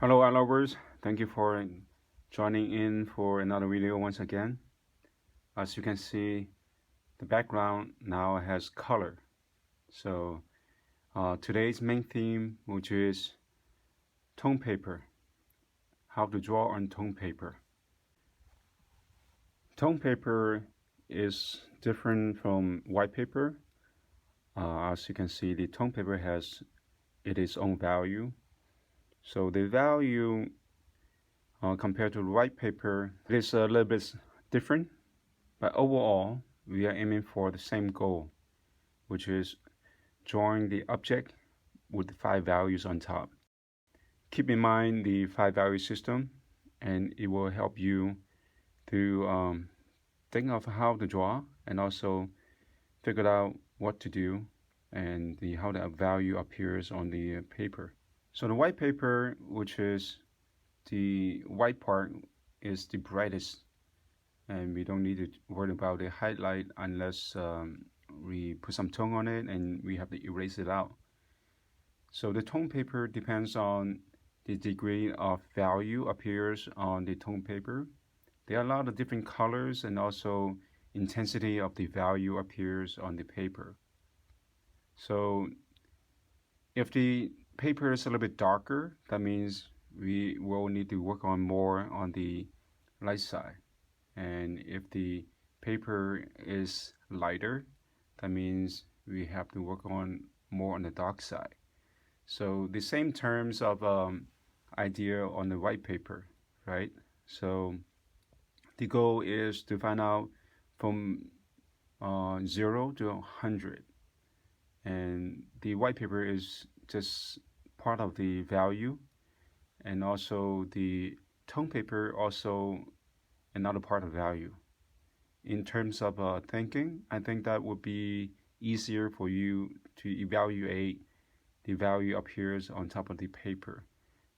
Hello, art lovers. Thank you for joining in for another video once again. As you can see, the background now has color. So today's main theme, which is tone paper, how to draw on tone paper. Tone paper is different from white paper. As you can see, the tone paper has its own value. So the value compared to white paper is a little bit different, but overall we are aiming for the same goal, which is drawing the object with the 5 values on top. Keep in mind the 5 value system, and it will help you to think of how to draw and also figure out what to do and how the value appears on the paper. So the white paper, which is the white part, is the brightest, and we don't need to worry about the highlight unless we put some tone on it and we have to erase it out. So the tone paper depends on the degree of value appears on the tone paper. There are a lot of different colors, and also intensity of the value appears on the paper. So if the paper is a little bit darker, that means we will need to work on more on the light side. And if the paper is lighter, that means we have to work on more on the dark side. So the same terms of idea on the white paper, right? So the goal is to find out from 0 to 100. And the white paper is just part of the value, and also the tone paper also another part of value. In terms of thinking, I think that would be easier for you to evaluate the value appears on top of the paper.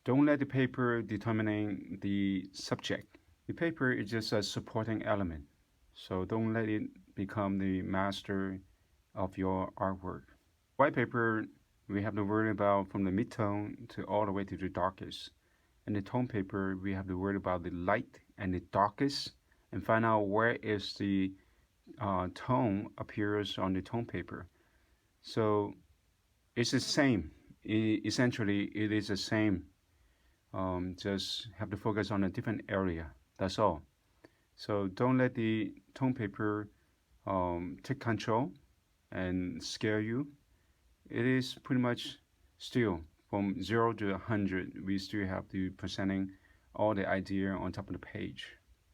Don't let the paper determining the subject. The paper is just a supporting element, so don't let it become the master of your artwork. White paper, we have to worry about from the mid-tone to all the way to the darkest. And the tone paper, we have to worry about the light and the darkest and find out where is the tone appears on the tone paper. So it's the same. Essentially, it is the same. Just have to focus on a different area. That's all. So don't let the tone paper take control and scare you. It is pretty much still from 0 to 100. We still have to presenting all the idea on top of the page.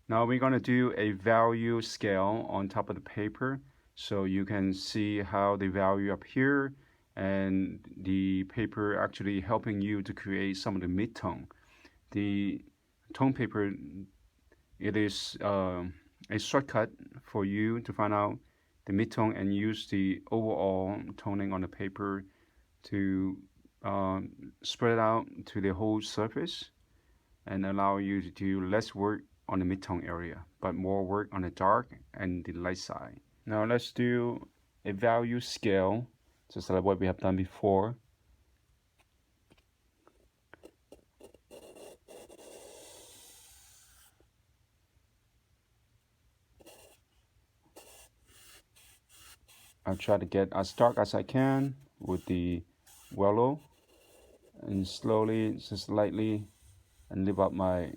Now we're going to do a value scale on top of the paper, so you can see how the value appear, and the paper actually helping you to create some of the mid-tone. The tone paper, it is a shortcut for you to find out the mid-tone and use the overall toning on the paper to spread out to the whole surface and allow you to do less work on the mid-tone area, but more work on the dark and the light side. Now let's do a value scale, just like what we have done before. I'll try to get as dark as I can with the yellow, and slowly, just lightly, and leave up my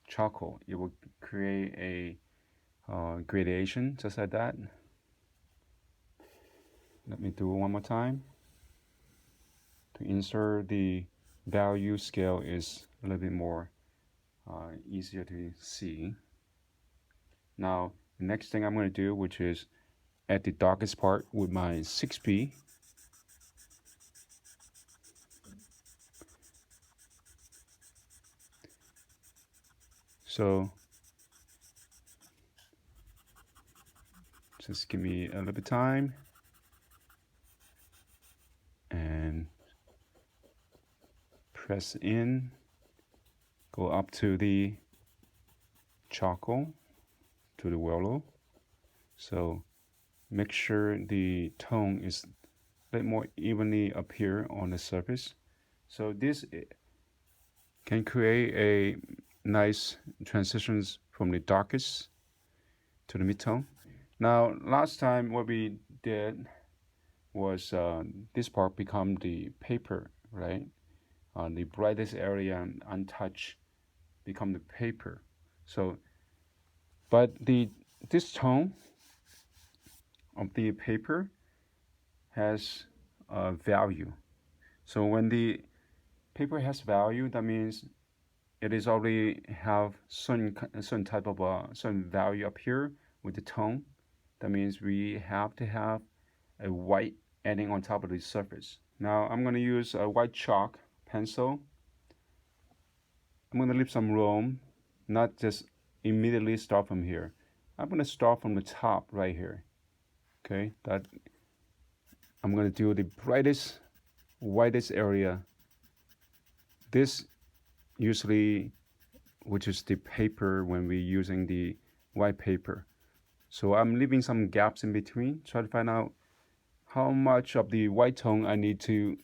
charcoal. It will create a gradation just like that. Let me do it one more time. To insert the value scale is a little bit more easier to see. Now the next thing I'm going to do, which is at the darkest part with my 6B. So just give me a little bit of time and press in, go up to the charcoal, to the yellow. So make sure the tone is a bit more evenly appear on the surface. So this can create a nice transitions from the darkest to the mid-tone. Now, last time what we did was this part become the paper, right? The brightest area untouched become the paper. So, but this tone of the paper has value. So when the paper has value, that means it is already have certain type of certain value up here with the tone. That means we have to have a white adding on top of the surface. Now I'm going to use a white chalk pencil. I'm going to leave some room, not just immediately start from here. I'm going to start from the top right here. Okay, that I'm going to do the brightest, whitest area. This usually, which is the paper when we're using the white paper. So I'm leaving some gaps in between, try to find out how much of the white tone I need to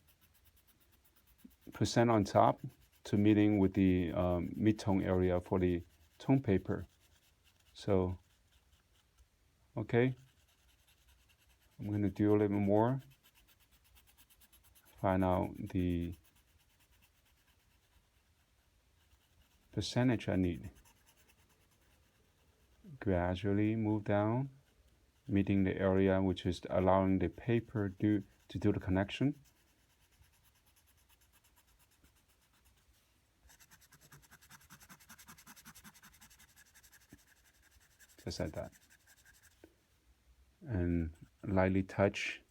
present on top to meeting with the mid-tone area for the tone paper. So, okay, I'm going to do a little bit more, find out the percentage I need. Gradually move down, meeting the area which is allowing the paper to do the connection. Just like that. And lightly touch,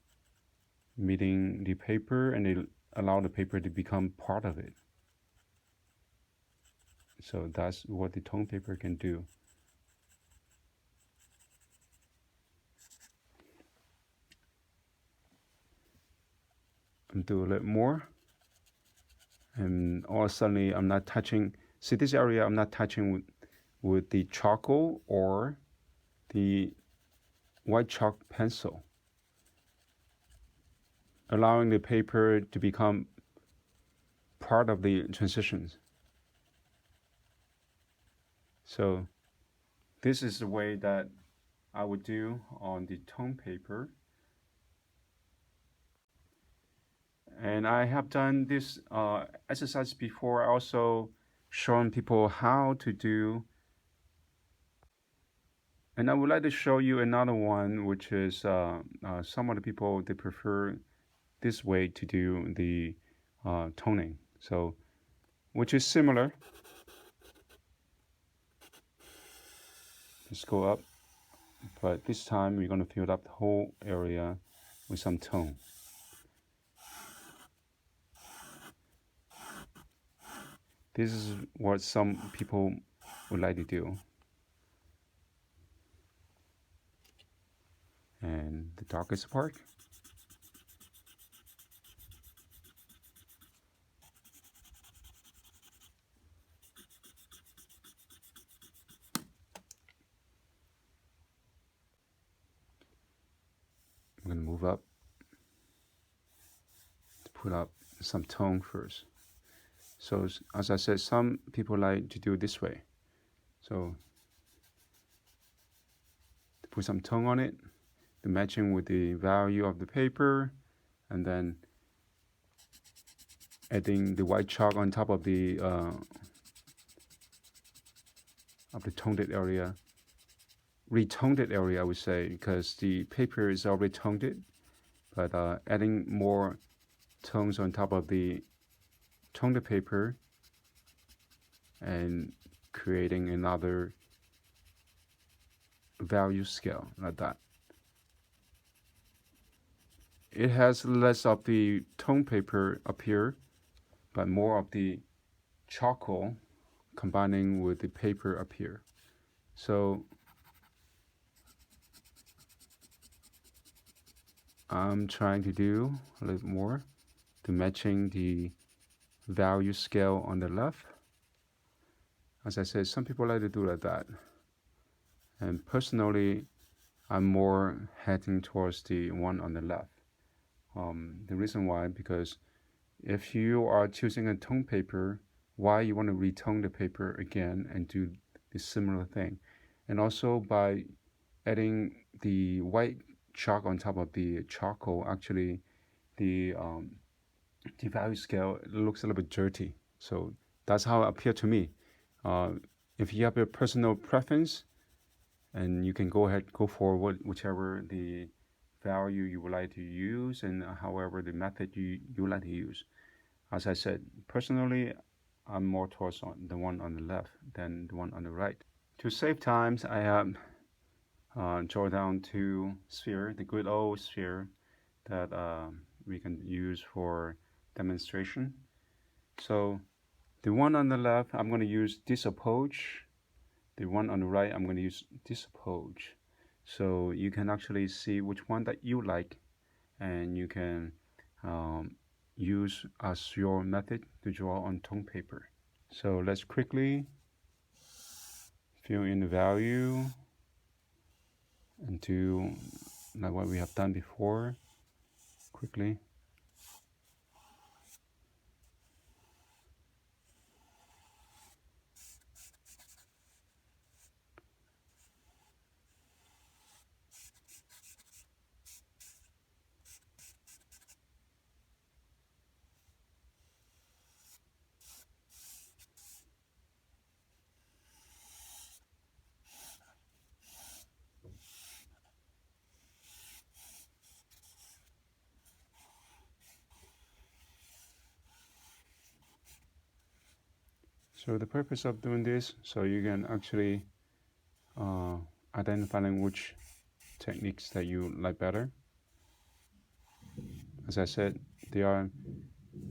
meeting the paper, and it allow the paper to become part of it. So that's what the tone paper can do. I'm do a little more, and all of a sudden I'm not touching. See this area, I'm not touching with the charcoal or the white chalk pencil, allowing the paper to become part of the transitions. So this is the way that I would do on the tone paper. And I have done this exercise before, also showing people how to do. And I would like to show you another one, which is some of the people, they prefer this way to do the toning. So, which is similar. Let's go up, but this time we're going to fill up the whole area with some tone. This is what some people would like to do. And the darkest part. I'm going to move up to put up some tone first. So as I said, some people like to do it this way. So to put some tone on it, the matching with the value of the paper, and then adding the white chalk on top of the toned area, retoned area, I would say, because the paper is already toned, but adding more tones on top of the toned paper and creating another value scale like that. It has less of the tone paper up here, but more of the charcoal combining with the paper up here. So I'm trying to do a little more to matching the value scale on the left. As I said, some people like to do like that. And personally, I'm more heading towards the one on the left. The reason why, because if you are choosing a tone paper why you want to retone the paper again and do the similar thing. And also by adding the white chalk on top of the charcoal, actually the value scale looks a little bit dirty. So that's how it appeared to me. If you have a personal preference, and you can go ahead, go for whichever the value you would like to use, and however the method you like to use. As I said, personally, I'm more towards on the one on the left than the one on the right. To save times, I have draw down two sphere, the good old sphere that we can use for demonstration. So the one on the left, I'm going to use this approach. The one on the right, I'm going to use this approach. So you can actually see which one that you like, and you can use as your method to draw on tone paper. So let's quickly fill in the value and do like what we have done before quickly. So the purpose of doing this, so you can actually identifying which techniques that you like better. As I said, there are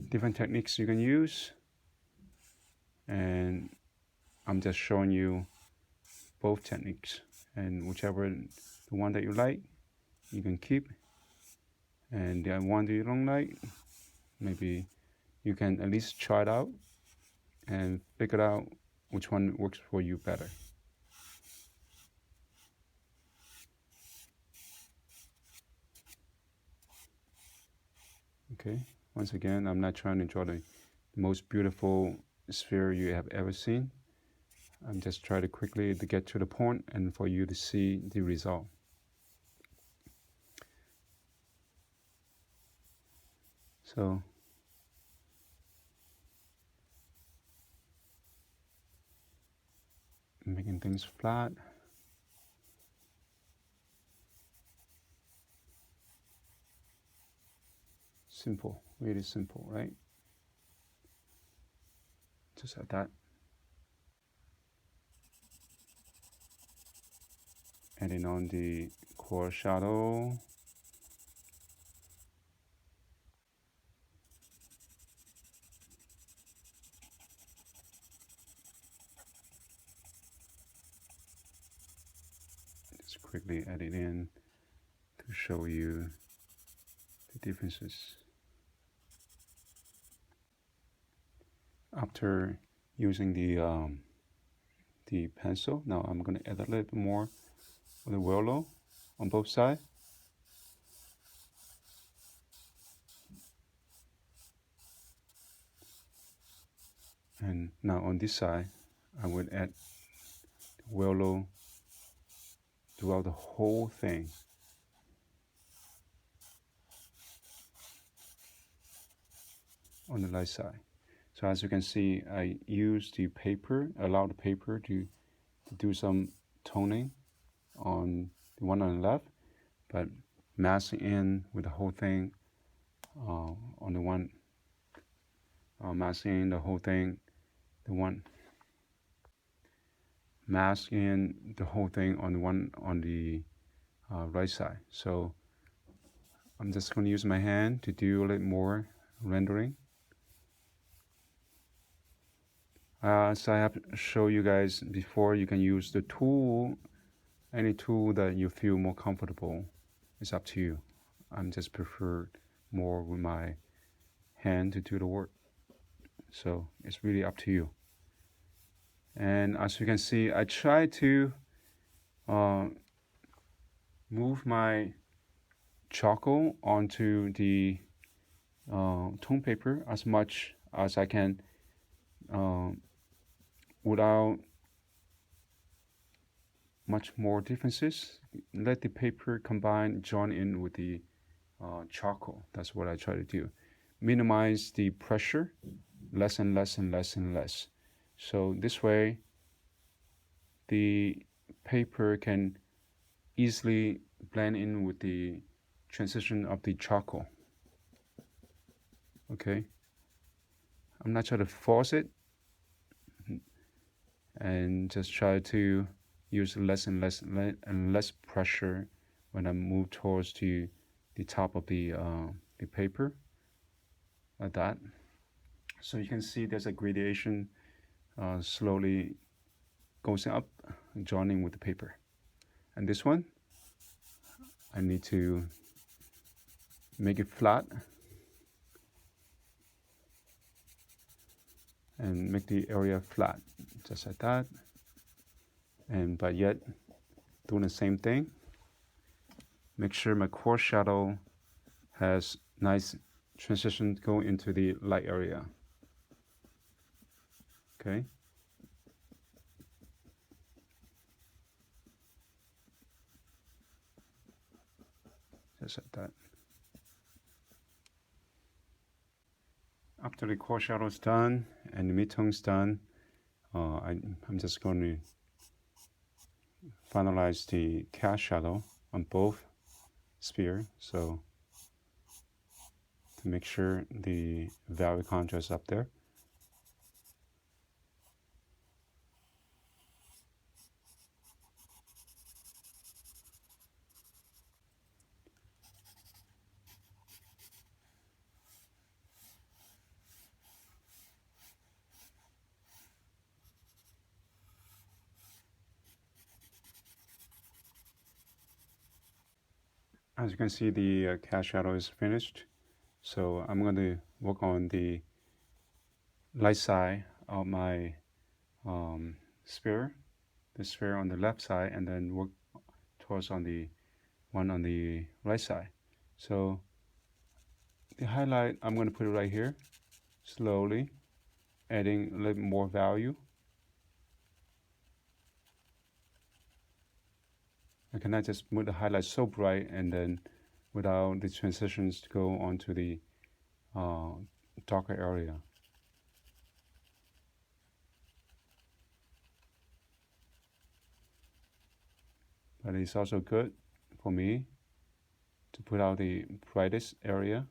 different techniques you can use, and I'm just showing you both techniques, and whichever the one that you like, you can keep, and the one that you don't like, maybe you can at least try it out and figure out which one works for you better. Okay, once again, I'm not trying to draw the most beautiful sphere you have ever seen. I'm just trying to quickly to get to the point and for you to see the result. So making things flat. Simple, really simple, right? Just like that. Adding on the core shadow. Just quickly add it in to show you the differences. After using the pencil, now I'm going to add a little bit more of the willow on both sides. And now on this side, I would add the willow throughout the whole thing. On the right side. So as you can see, I use the paper, allow the paper to do some toning on the one on the left, but masking in with the whole thing on the one, masking in the whole thing, the one, mask in the whole thing on the one on the right side. So I'm just going to use my hand to do a little more rendering. As I have shown you guys before, you can use the tool, any tool that you feel more comfortable. It's up to you. I'm just prefer more with my hand to do the work. So it's really up to you. And as you can see, I try to move my charcoal onto the tone paper as much as I can without much more differences. Let the paper combine, join in with the charcoal. That's what I try to do. Minimize the pressure, less and less and less and less. So this way, the paper can easily blend in with the transition of the charcoal. Okay, I'm not trying to force it, and just try to use less and less and less pressure when I move towards the top of the paper, like that. So you can see there's a gradation slowly goes up, joining with the paper. And this one, I need to make it flat and make the area flat, just like that. And but yet doing the same thing, make sure my core shadow has nice transition going into the light area. Okay. Just like that. After the core shadow is done and the mid-tone is done, I'm just going to finalize the cast shadow on both sphere. So to make sure the value contrast up there. As you can see, the cast shadow is finished. So I'm going to work on the light side of my sphere, the sphere on the left side, and then work towards on the one on the right side. So the highlight, I'm going to put it right here, slowly, adding a little more value. I cannot just move the highlight so bright and then without the transitions to go onto the darker area. But it's also good for me to put out the brightest area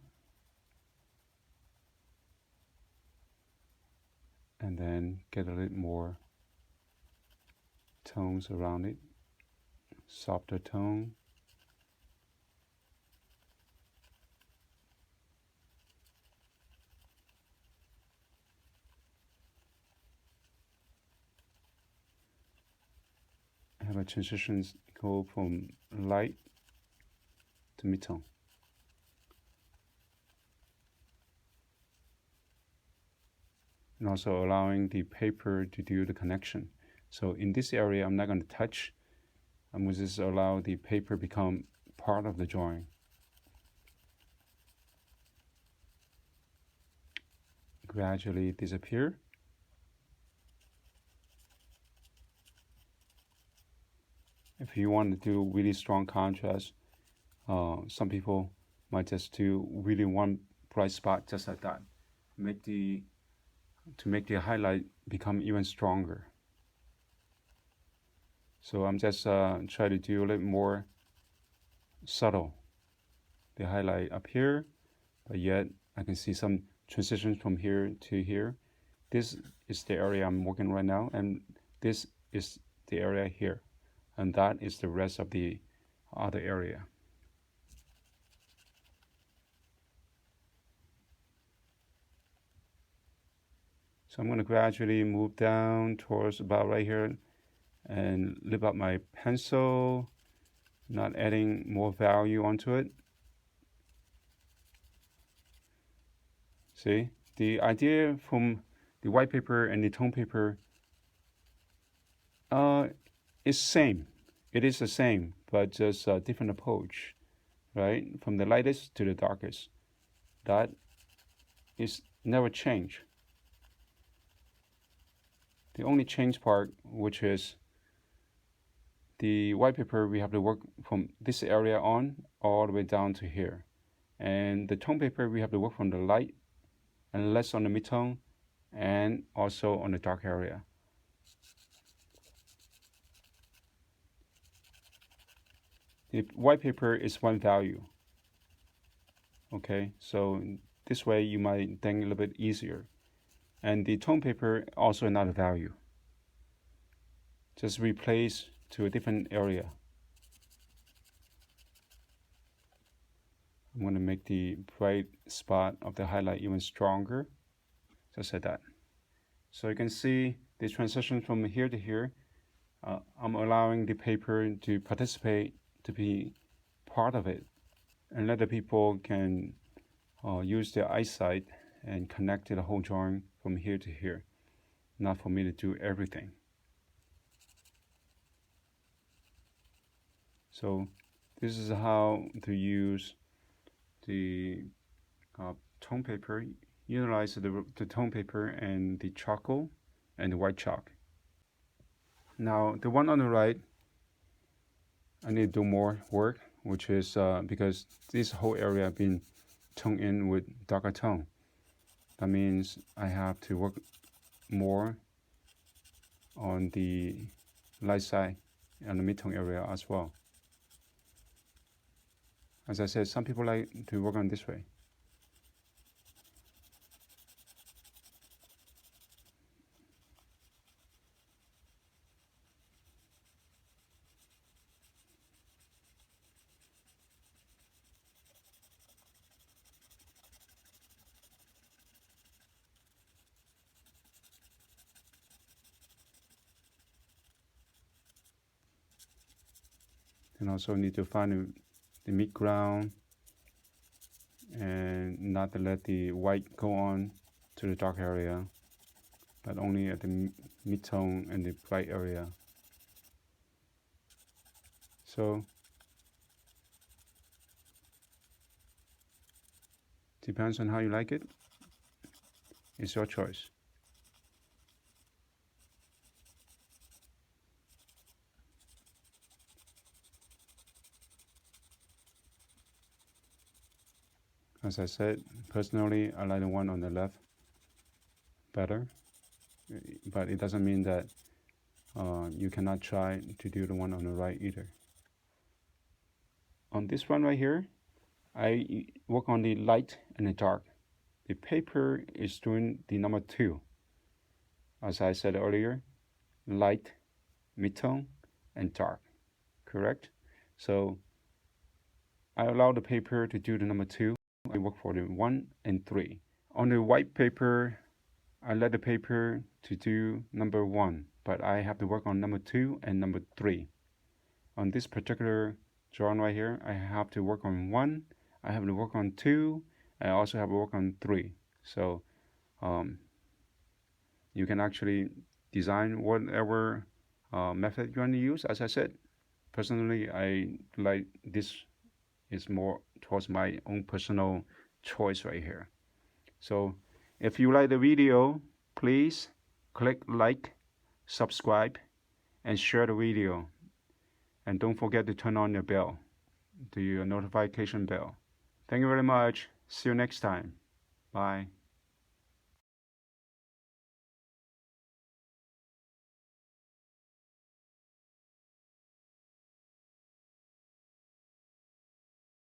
and then get a little more tones around it, softer tone. Have a transitions go from light to mid-tone. And also allowing the paper to do the connection. So in this area, I'm not going to touch. I'm going to just allow the paper become part of the drawing. Gradually disappear. If you want to do really strong contrast, some people might just do really one bright spot just like that. To make the highlight become even stronger. So I'm just trying to do a little more subtle. The highlight up here, but yet I can see some transitions from here to here. This is the area I'm working right now, and this is the area here. And that is the rest of the other area. So I'm going to gradually move down towards about right here and lift up my pencil, not adding more value onto it. See, the idea from the white paper and the tone paper is same. It is the same, but just a different approach, right? From the lightest to the darkest. That is never change. The only change part, which is the white paper, we have to work from this area on all the way down to here. And the tone paper, we have to work from the light and less on the mid-tone and also on the dark area. The white paper is one value. Okay, so this way you might think a little bit easier. And the tone paper also another value. Just replace to a different area. I'm going to make the bright spot of the highlight even stronger, just like that. So you can see the transition from here to here. I'm allowing the paper to participate, to be part of it, and let the people can use their eyesight and connect to the whole drawing from here to here, not for me to do everything. So this is how to use the tone paper, utilize the tone paper and the charcoal and the white chalk. Now the one on the right, I need to do more work, which is because this whole area been toned in with darker tone. That means I have to work more on the light side and the mid-tone area as well. As I said, some people like to work on this way. And also need to find the mid ground and not to let the white go on to the dark area, but only at the mid-tone and the bright area. So depends on how you like it. It's your choice. As I said, personally, I like the one on the left better, but it doesn't mean that you cannot try to do the one on the right either. On this one right here, I work on the light and the dark. The paper is doing the number 2. As I said earlier, light, mid-tone, and dark, correct? So I allow the paper to do the number 2. I work for the 1 and 3. On the white paper, I let the paper to do number 1, but I have to work on number 2 and number 3. On this particular drawing right here, I have to work on 1, I have to work on 2, I also have to work on 3. So you can actually design whatever method you want to use. As I said, personally, I like this is more towards my own personal choice right here. So if you like the video, please click like, subscribe, and share the video. And don't forget to turn on your bell, the notification bell. Thank you very much. See you next time. Bye.